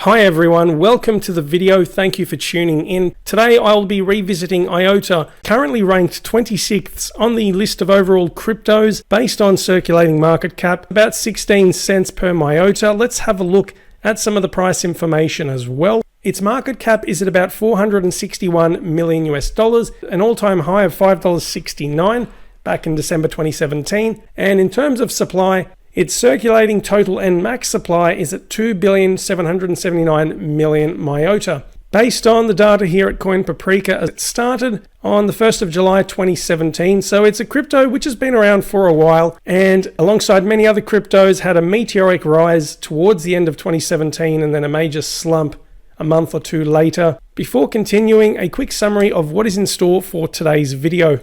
Hi everyone, welcome to the video. Thank you for tuning in. Today I'll be revisiting IOTA, currently ranked 26th on the list of overall cryptos based on circulating market cap, about 16 cents per MIOTA. Let's have a look at some of the price information as well. Its market cap is at about 461 million US dollars, an all-time high of $5.69 back in December 2017. And in terms of supply, its circulating total and max supply is at 2,779,000,000 MIOTA. Based on the data here at Coin Paprika, it started on the 1st of July 2017, so it's a crypto which has been around for a while, and alongside many other cryptos had a meteoric rise towards the end of 2017 and then a major slump a month or two later. Before continuing, a quick summary of what is in store for today's video.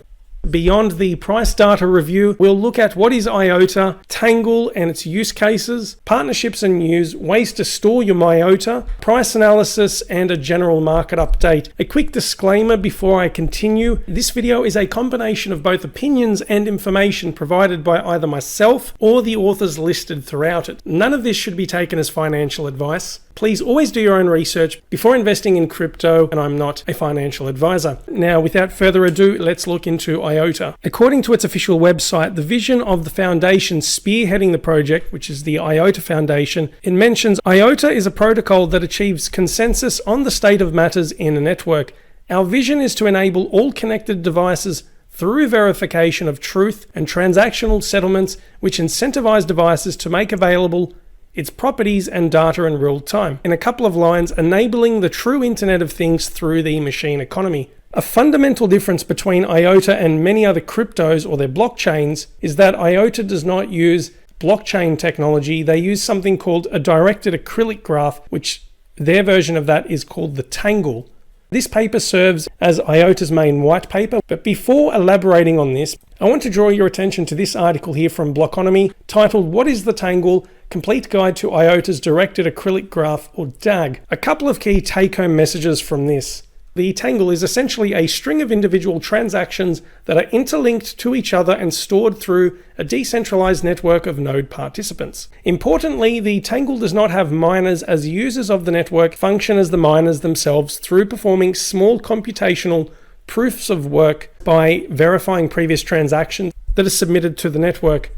Beyond the price data review, we'll look at what is IOTA, Tangle and its use cases, partnerships and news, ways to store your MIOTA, price analysis, and a general market update. A quick disclaimer before I continue, this video is a combination of both opinions and information provided by either myself or the authors listed throughout it. None of this should be taken as financial advice. Please always do your own research before investing in crypto, and I'm not a financial advisor. Now, without further ado, let's look into IOTA. According to its official website, the vision of the foundation spearheading the project, which is the IOTA Foundation, it mentions IOTA is a protocol that achieves consensus on the state of matters in a network. Our vision is to enable all connected devices through verification of truth and transactional settlements, which incentivize devices to make available its properties and data in real time. In a couple of lines, enabling the true Internet of Things through the machine economy. A fundamental difference between IOTA and many other cryptos or their blockchains is that IOTA does not use blockchain technology. They use something called a directed acyclic graph, which their version of that is called the Tangle. This paper serves as IOTA's main white paper, but before elaborating on this, I want to draw your attention to this article here from Blockonomy titled "What is the Tangle? Complete Guide to IOTA's Directed Acyclic Graph, or DAG." A couple of key take-home messages from this. The Tangle is essentially a string of individual transactions that are interlinked to each other and stored through a decentralized network of node participants. Importantly, the Tangle does not have miners, as users of the network function as the miners themselves through performing small computational proofs of work by verifying previous transactions that are submitted to the network.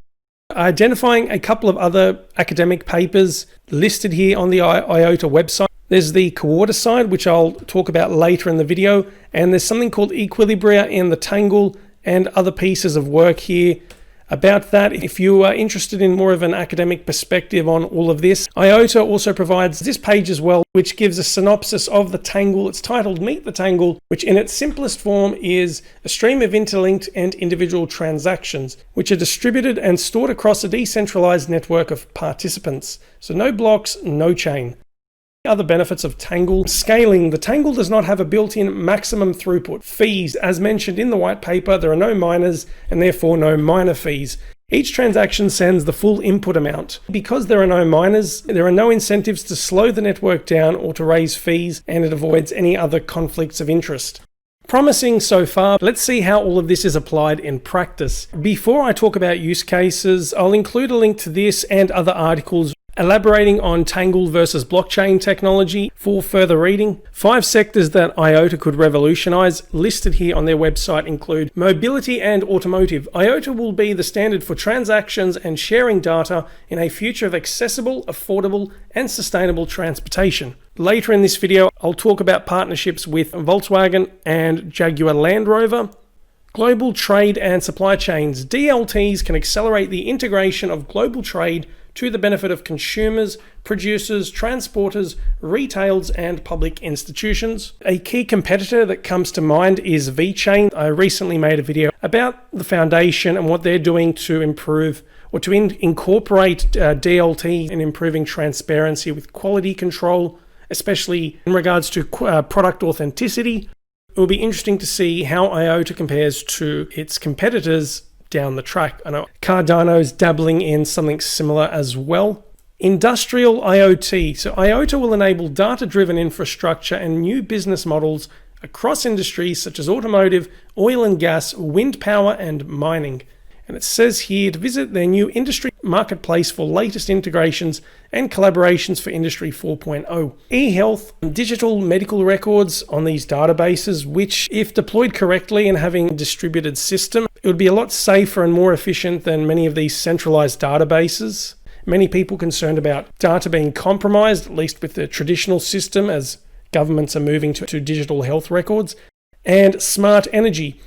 Identifying a couple of other academic papers listed here on the IOTA website. There's the IOTA side, which I'll talk about later in the video, and there's something called Equilibria in the Tangle and other pieces of work here about that. If you are interested in more of an academic perspective on all of this, IOTA also provides this page as well, which gives a synopsis of the Tangle. It's titled Meet the Tangle, which in its simplest form is a stream of interlinked and individual transactions, which are distributed and stored across a decentralized network of participants. So no blocks, no chain. Other benefits of Tangle. Scaling. The Tangle does not have a built-in maximum throughput. Fees. As mentioned in the white paper, there are no miners and therefore no miner fees. Each transaction sends the full input amount. Because there are no miners, there are no incentives to slow the network down or to raise fees, and it avoids any other conflicts of interest. Promising so far. Let's see how all of this is applied in practice. Before I talk about use cases, I'll include a link to this and other articles elaborating on Tangle versus blockchain technology for further reading. 5 sectors that IOTA could revolutionize listed here on their website include mobility and automotive. IOTA will be the standard for transactions and sharing data in a future of accessible, affordable, and sustainable transportation. Later in this video, I'll talk about partnerships with Volkswagen and Jaguar Land Rover. Global trade and supply chains. DLTs can accelerate the integration of global trade to the benefit of consumers, producers, transporters, retailers, and public institutions. A key competitor that comes to mind is VeChain. I recently made a video about the foundation and what they're doing to improve or to incorporate DLT in improving transparency with quality control, especially in regards to product authenticity. It will be interesting to see how IOTA compares to its competitors down the track. I know Cardano's dabbling in something similar as well. Industrial IoT. So IOTA will enable data-driven infrastructure and new business models across industries such as automotive, oil and gas, wind power, and mining. And it says here to visit their new industry marketplace for latest integrations and collaborations for Industry 4.0. E-health, digital medical records on these databases, which if deployed correctly and having a distributed system, it would be a lot safer and more efficient than many of these centralized databases. Many people concerned about data being compromised, at least with the traditional system, as governments are moving to digital health records. And smart energy.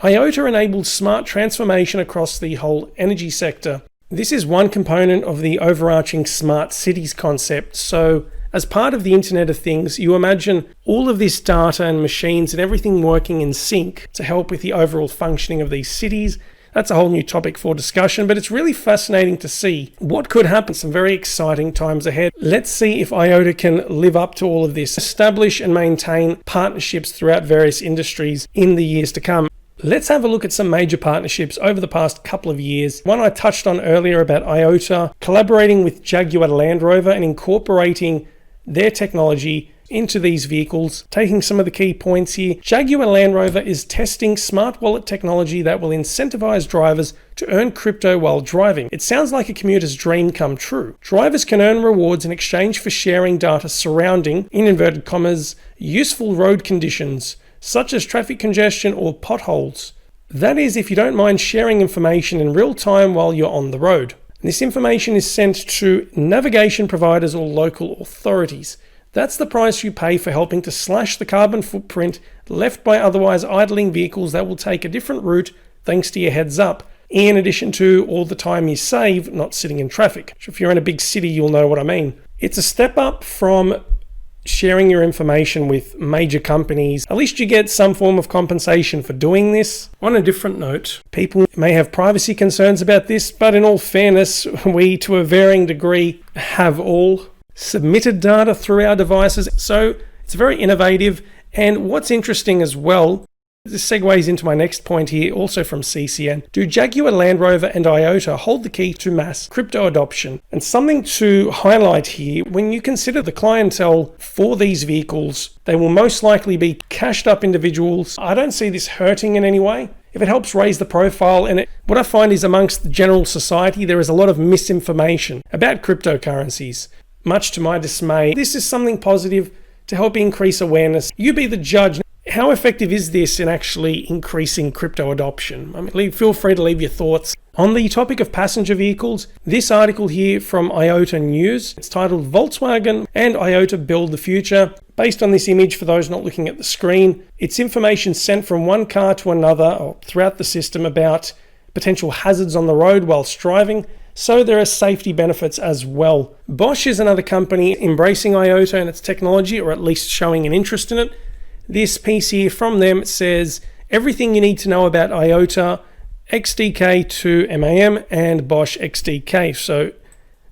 IOTA enables smart transformation across the whole energy sector. This is one component of the overarching smart cities concept. So as part of the Internet of Things, you imagine all of this data and machines and everything working in sync to help with the overall functioning of these cities. That's a whole new topic for discussion, but it's really fascinating to see what could happen. Some very exciting times ahead. Let's see if IOTA can live up to all of this, establish and maintain partnerships throughout various industries in the years to come. Let's have a look at some major partnerships over the past couple of years. One I touched on earlier about IOTA collaborating with Jaguar Land Rover and incorporating their technology into these vehicles. Taking some of the key points here, Jaguar Land Rover is testing smart wallet technology that will incentivize drivers to earn crypto while driving. It sounds like a commuter's dream come true. Drivers can earn rewards in exchange for sharing data surrounding, in inverted commas, useful road conditions, such as traffic congestion or potholes. That is, if you don't mind sharing information in real time while you're on the road. This information is sent to navigation providers or local authorities. That's the price you pay for helping to slash the carbon footprint left by otherwise idling vehicles that will take a different route thanks to your heads up, in addition to all the time you save not sitting in traffic. If you're in a big city, you'll know what I mean. It's a step up from sharing your information with major companies. At least you get some form of compensation for doing this. On a different note, people may have privacy concerns about this, but in all fairness, we to a varying degree have all submitted data through our devices. So it's very innovative. And what's interesting as well, this segues into my next point here, also from CCN. Do Jaguar Land Rover and IOTA hold the key to mass crypto adoption? And something to highlight here, when you consider the clientele for these vehicles, they will most likely be cashed up individuals. I don't see this hurting in any way. If it helps raise the profile, and what I find is amongst the general society, there is a lot of misinformation about cryptocurrencies. Much to my dismay, this is something positive to help increase awareness. You be the judge. How effective is this in actually increasing crypto adoption? Feel free to leave your thoughts. On the topic of passenger vehicles, this article here from IOTA News, it's titled Volkswagen and IOTA Build the Future. Based on this image, for those not looking at the screen, it's information sent from one car to another or throughout the system about potential hazards on the road whilst driving. So there are safety benefits as well. Bosch is another company embracing IOTA and its technology, or at least showing an interest in it. This piece here from them says everything you need to know about IOTA, XDK to MAM, and Bosch XDK.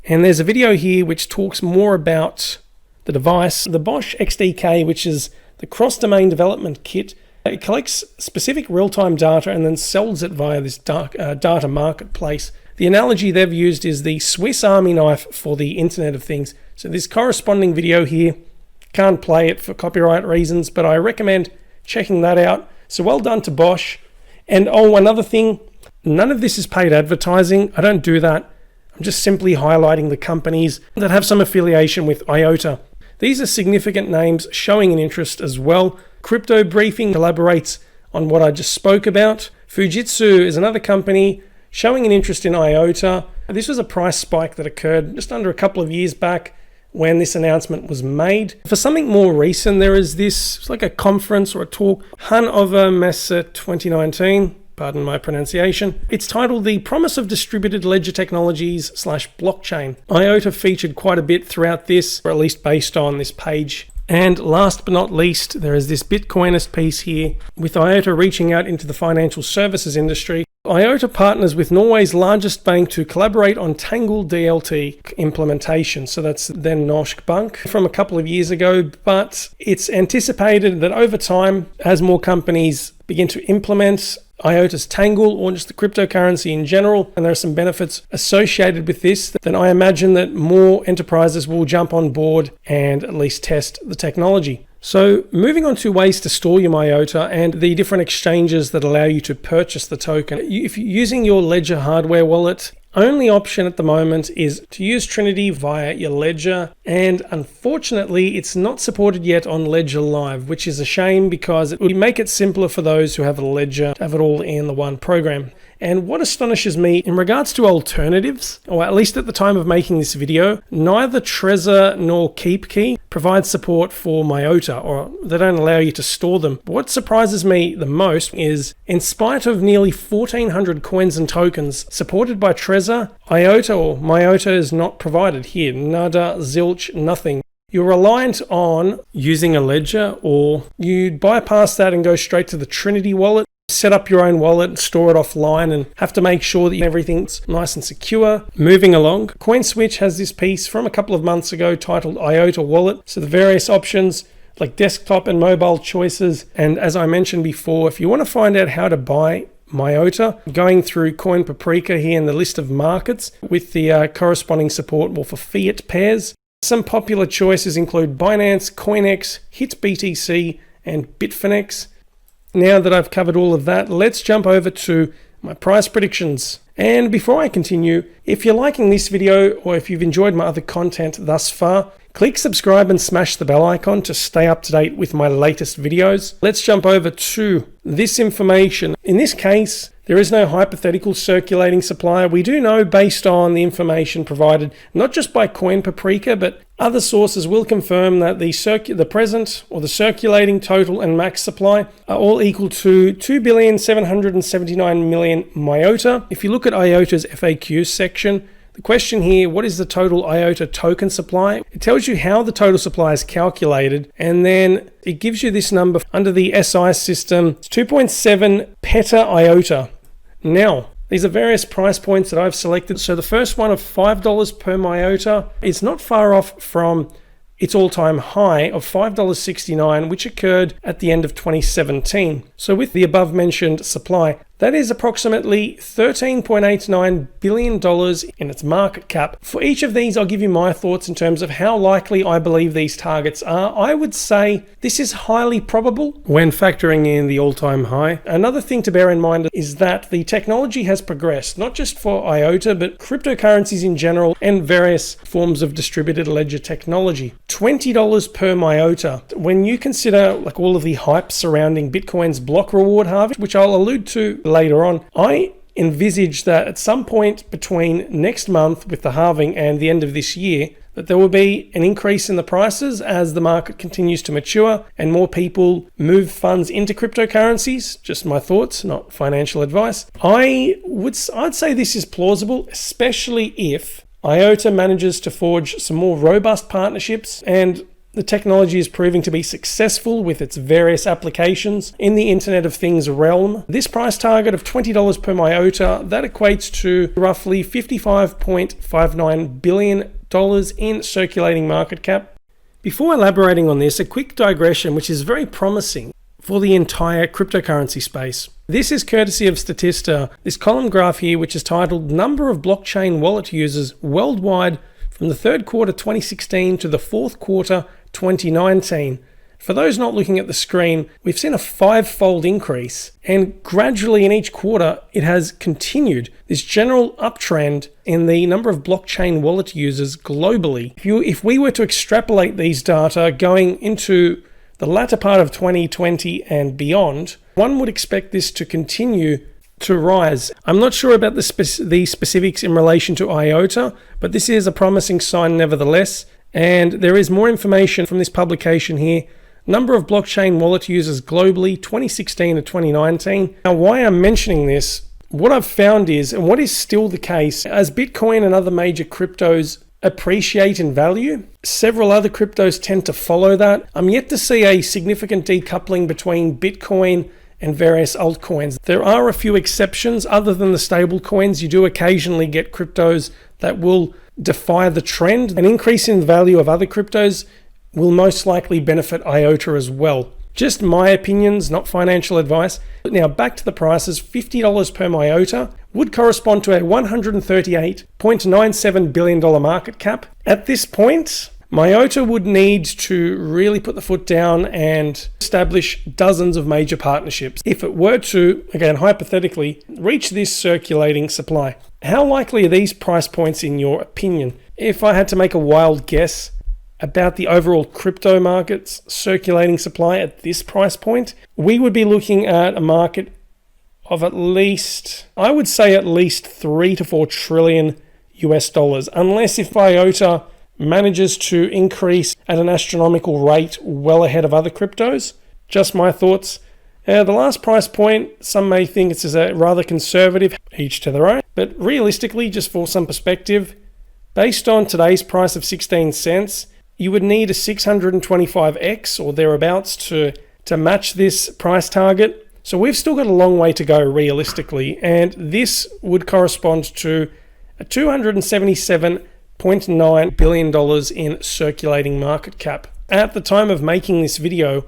And there's a video here which talks more about the device. The Bosch XDK, which is the cross-domain development kit, it collects specific real-time data and then sells it via this data marketplace. The analogy they've used is the Swiss Army knife for the Internet of Things. So this corresponding video here, can't play it for copyright reasons, but I recommend checking that out. So well done to Bosch. And another thing, none of this is paid advertising. I don't do that. I'm just simply highlighting the companies that have some affiliation with IOTA. These are significant names showing an interest as well. Crypto Briefing collaborates on what I just spoke about. Fujitsu is another company showing an interest in IOTA. This was a price spike that occurred just under a couple of years back when this announcement was made. For something more recent, there is this, it's like a conference or a talk, Hannover Messe 2019, pardon my pronunciation. It's titled The Promise of Distributed Ledger Technologies / Blockchain. IOTA featured quite a bit throughout this, or at least based on this page. And last but not least, there is this Bitcoinist piece here, with IOTA reaching out into the financial services industry. IOTA partners with Norway's largest bank to collaborate on Tangle DLT implementation. So that's then Norsk Bank from a couple of years ago, but it's anticipated that over time, as more companies begin to implement IOTA's Tangle or just the cryptocurrency in general, and there are some benefits associated with this, then I imagine that more enterprises will jump on board and at least test the technology. So moving on to ways to store your MIOTA and the different exchanges that allow you to purchase the token. If you're using your Ledger hardware wallet, only option at the moment is to use Trinity via your Ledger, and unfortunately it's not supported yet on Ledger Live, which is a shame because it would make it simpler for those who have a Ledger to have it all in the one program. And what astonishes me in regards to alternatives, or at least at the time of making this video, neither Trezor nor KeepKey provide support for MIOTA, or they don't allow you to store them. But what surprises me the most is, in spite of nearly 1,400 coins and tokens supported by Trezor, IOTA or MIOTA is not provided here. Nada, zilch, nothing. You're reliant on using a Ledger, or you bypass that and go straight to the Trinity wallet, set up your own wallet and store it offline, and have to make sure that everything's nice and secure. Moving along, CoinSwitch has this piece from a couple of months ago titled IOTA Wallet. So the various options like desktop and mobile choices. And as I mentioned before, if you want to find out how to buy MIOTA, going through Coin Paprika here in the list of markets with the corresponding support for fiat pairs. Some popular choices include Binance, CoinEx, HitBTC, and Bitfinex. Now that I've covered all of that, let's jump over to my price predictions. And before I continue, if you're liking this video or if you've enjoyed my other content thus far, click subscribe and smash the bell icon to stay up to date with my latest videos. Let's jump over to this information. In this case, there is no hypothetical circulating supply. We do know, based on the information provided not just by Coin Paprika, but other sources will confirm that the present or the circulating total and max supply are all equal to 2,779,000,000 MIOTA. If you look at IOTA's FAQ section, the question here, what is the total IOTA token supply? It tells you how the total supply is calculated, and then it gives you this number under the SI system. It's 2.7 peta IOTA. Now, these are various price points that I've selected. So the first one of $5 per MIOTA is not far off from its all-time high of $5.69, which occurred at the end of 2017. So with the above mentioned supply, that is approximately $13.89 billion in its market cap. For each of these, I'll give you my thoughts in terms of how likely I believe these targets are. I would say this is highly probable when factoring in the all-time high. Another thing to bear in mind is that the technology has progressed, not just for IOTA, but cryptocurrencies in general and various forms of distributed ledger technology. $20 per MIOTA. When you consider like all of the hype surrounding Bitcoin's block reward harvest, which I'll allude to later on, I envisage that at some point between next month with the halving and the end of this year, that there will be an increase in the prices as the market continues to mature and more people move funds into cryptocurrencies. Just my thoughts, not financial advice. I'd say this is plausible, especially if IOTA manages to forge some more robust partnerships and the technology is proving to be successful with its various applications in the Internet of Things realm. This price target of $20 per MIOTA, that equates to roughly $55.59 billion in circulating market cap. Before elaborating on this, a quick digression which is very promising for the entire cryptocurrency space. This is courtesy of Statista, this column graph here, which is titled Number of Blockchain Wallet Users Worldwide from the third quarter 2016 to the fourth quarter 2019. For those not looking at the screen, we've seen a 5-fold increase, and gradually in each quarter it has continued this general uptrend in the number of blockchain wallet users globally. If we were to extrapolate these data going into the latter part of 2020 and beyond, one would expect this to continue to rise. I'm not sure about the specifics in relation to IOTA, but this is a promising sign nevertheless. And there is more information from this publication here. Number of blockchain wallet users globally, 2016 to 2019. Now, why I'm mentioning this, what I've found is, and what is still the case, as Bitcoin and other major cryptos appreciate in value, several other cryptos tend to follow that. I'm yet to see a significant decoupling between Bitcoin and various altcoins. There are a few exceptions. Other than the stable coins, you do occasionally get cryptos that will defy the trend. An increase in value of other cryptos will most likely benefit IOTA as well. Just my opinions, not financial advice. Now back to the prices. $50 per MIOTA would correspond to a $138.97 billion market cap. At this point, MIOTA would need to really put the foot down and establish dozens of major partnerships if it were to, again hypothetically, reach this circulating supply. How likely are these price points in your opinion? If I had to make a wild guess about the overall crypto market's circulating supply at this price point, we would be looking at a market of at least, I would say at least 3 to 4 trillion US dollars, unless if IOTA manages to increase at an astronomical rate well ahead of other cryptos. Just my thoughts. The last price point, some may think it's a rather conservative, each to their own, but realistically, just for some perspective, based on today's price of 16 cents, you would need a 625x or thereabouts to match this price target. So we've still got a long way to go realistically, and this would correspond to a $277.9 billion in circulating market cap. At the time of making this video,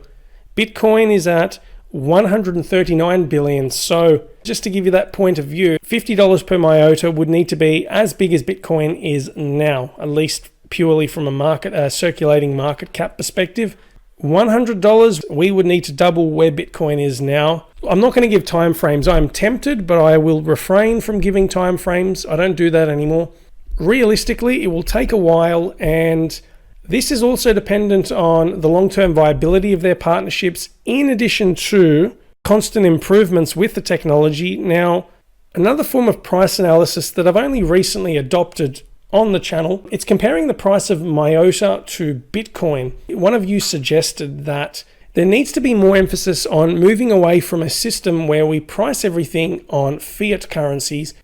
Bitcoin is at 139 billion. So just to give you that point of view, $50 per MIOTA would need to be as big as Bitcoin is now, at least purely from a circulating market cap perspective. $100, we would need to double where Bitcoin is now. I'm not going to give time frames. I'm tempted, but I will refrain from giving time frames. I don't do that anymore. Realistically, it will take a while, and this is also dependent on the long-term viability of their partnerships, in addition to constant improvements with the technology. Now, another form of price analysis that I've only recently adopted on the channel, it's comparing the price of MIOTA to Bitcoin. One of you suggested that there needs to be more emphasis on moving away from a system where we price everything on fiat currencies.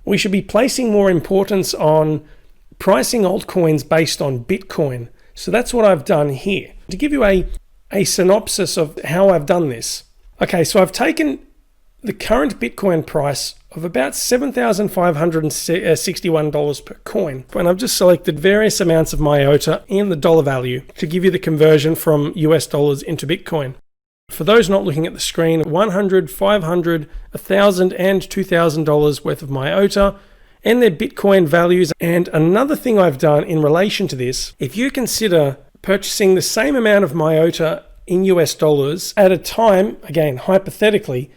We should be placing more importance on pricing altcoins based on Bitcoin. So that's what I've done here. To give you a synopsis of how I've done this. Okay, so I've taken the current Bitcoin price of about $7,561 per coin. And I've just selected various amounts of MIOTA in the dollar value to give you the conversion from US dollars into Bitcoin. For those not looking at the screen, $100, $500, $1,000 and $2,000 worth of MIOTA and their Bitcoin values. And another thing I've done in relation to this, if you consider purchasing the same amount of MIOTA in US dollars at a time, again, hypothetically,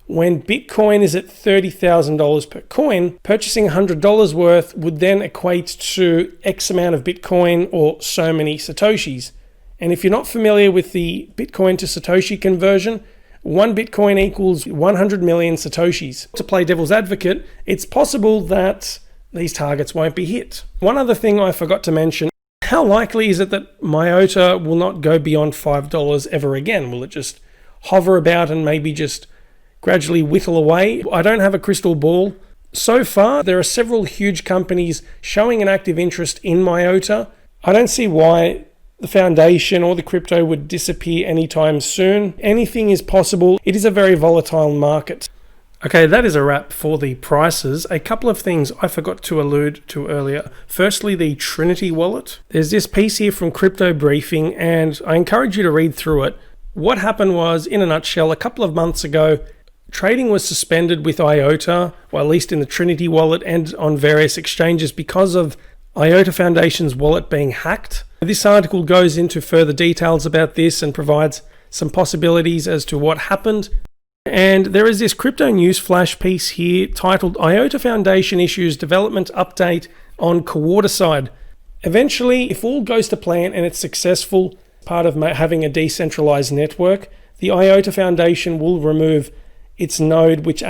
when Bitcoin is at $30,000 per coin, purchasing $100 worth would then equate to X amount of Bitcoin or so many Satoshis. And if you're not familiar with the Bitcoin to Satoshi conversion, 1 Bitcoin equals 100 million Satoshis. To play devil's advocate, it's possible that these targets won't be hit. One other thing I forgot to mention, how likely is it that MIOTA will not go beyond $5 ever again? Will it just hover about and maybe just gradually whittle away? I don't have a crystal ball. So far, there are several huge companies showing an active interest in MIOTA. I don't see why the foundation or the crypto would disappear anytime soon. Anything is possible. It is a very volatile market. Okay, that is a wrap for the prices. A couple of things I forgot to allude to earlier. Firstly, the Trinity wallet. There's this piece here from Crypto Briefing, and I encourage you to read through it. What happened was, in a nutshell, a couple of months ago, trading was suspended with IOTA, or at least in the Trinity wallet and on various exchanges, because of IOTA Foundation's wallet being hacked. This article goes into further details about this and provides some possibilities as to what happened. And there is this crypto news flash piece here titled IOTA Foundation Issues Development Update on IOTA Side. Eventually, if all goes to plan and it's successful, part of having a decentralized network, the IOTA Foundation will remove its node, which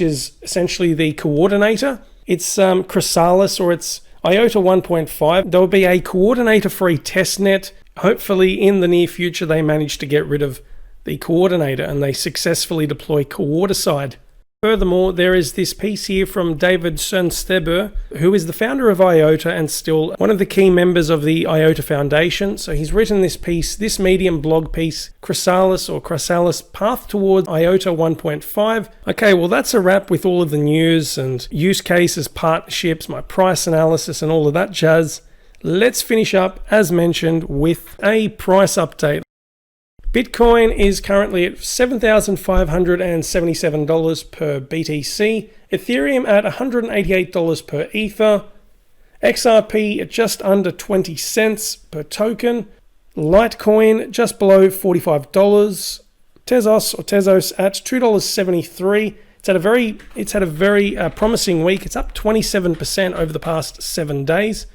is essentially the coordinator. It's Chrysalis, or it's IOTA 1.5. There will be a coordinator-free testnet. Hopefully, in the near future, they manage to get rid of the coordinator and they successfully deploy IOTA Side. Furthermore, there is this piece here from David Sundsteber, who is the founder of IOTA and still one of the key members of the IOTA Foundation. So he's written this piece, this Medium blog piece, Chrysalis Path Towards IOTA 1.5. Okay, well that's a wrap with all of the news and use cases, partnerships, my price analysis and all of that jazz. Let's finish up, as mentioned, with a price update. Bitcoin is currently at $7,577 per BTC, Ethereum at $188 per Ether, XRP at just under 20 cents per token. Litecoin just below $45. Tezos at $2.73. It's had a very promising week. It's up 27% over the past 7 days.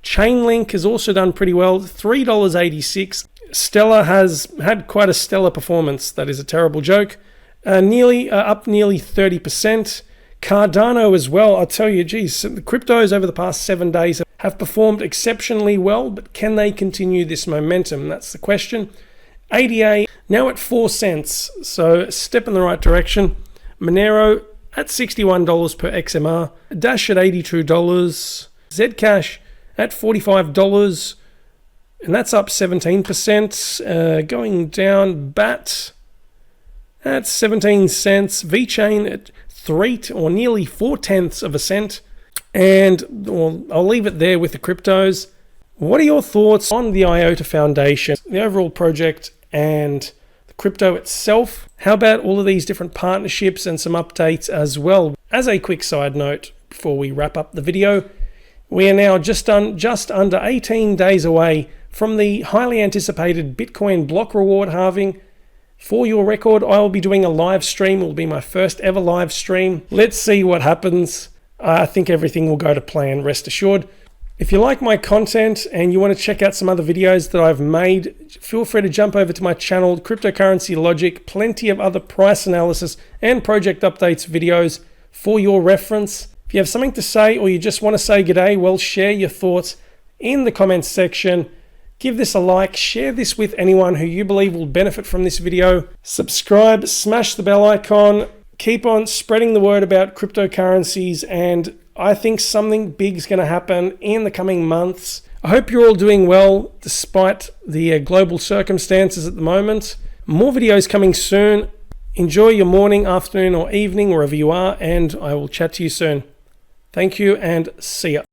Chainlink has also done pretty well, $3.86. Stellar has had quite a stellar performance. That is a terrible joke. Up nearly 30%. Cardano as well. I'll tell you, geez, the cryptos over the past 7 days have performed exceptionally well, but can they continue this momentum? That's the question. ADA now at 4 cents, so a step in the right direction. Monero at $61 per XMR. Dash at $82. Zcash at $45, and that's up 17%. Going down, BAT at 17 cents. VeChain at nearly 4/10 of a cent. And I'll leave it there with the cryptos. What are your thoughts on the IOTA Foundation, the overall project, and the crypto itself? How about all of these different partnerships and some updates as well? As a quick side note, before we wrap up the video, we are now just under 18 days away from the highly anticipated Bitcoin block reward halving. For your record, I will be doing a live stream. It will be my first ever live stream. Let's see what happens. I think everything will go to plan, rest assured. If you like my content and you want to check out some other videos that I've made, feel free to jump over to my channel, Cryptocurrency Logic. Plenty of other price analysis and project updates videos for your reference. If you have something to say or you just want to say g'day, well, share your thoughts in the comments section. Give this a like, share this with anyone who you believe will benefit from this video. Subscribe, smash the bell icon, keep on spreading the word about cryptocurrencies, and I think something big is going to happen in the coming months. I hope you're all doing well despite the global circumstances at the moment. More videos coming soon. Enjoy your morning, afternoon, or evening, wherever you are, and I will chat to you soon. Thank you and see ya.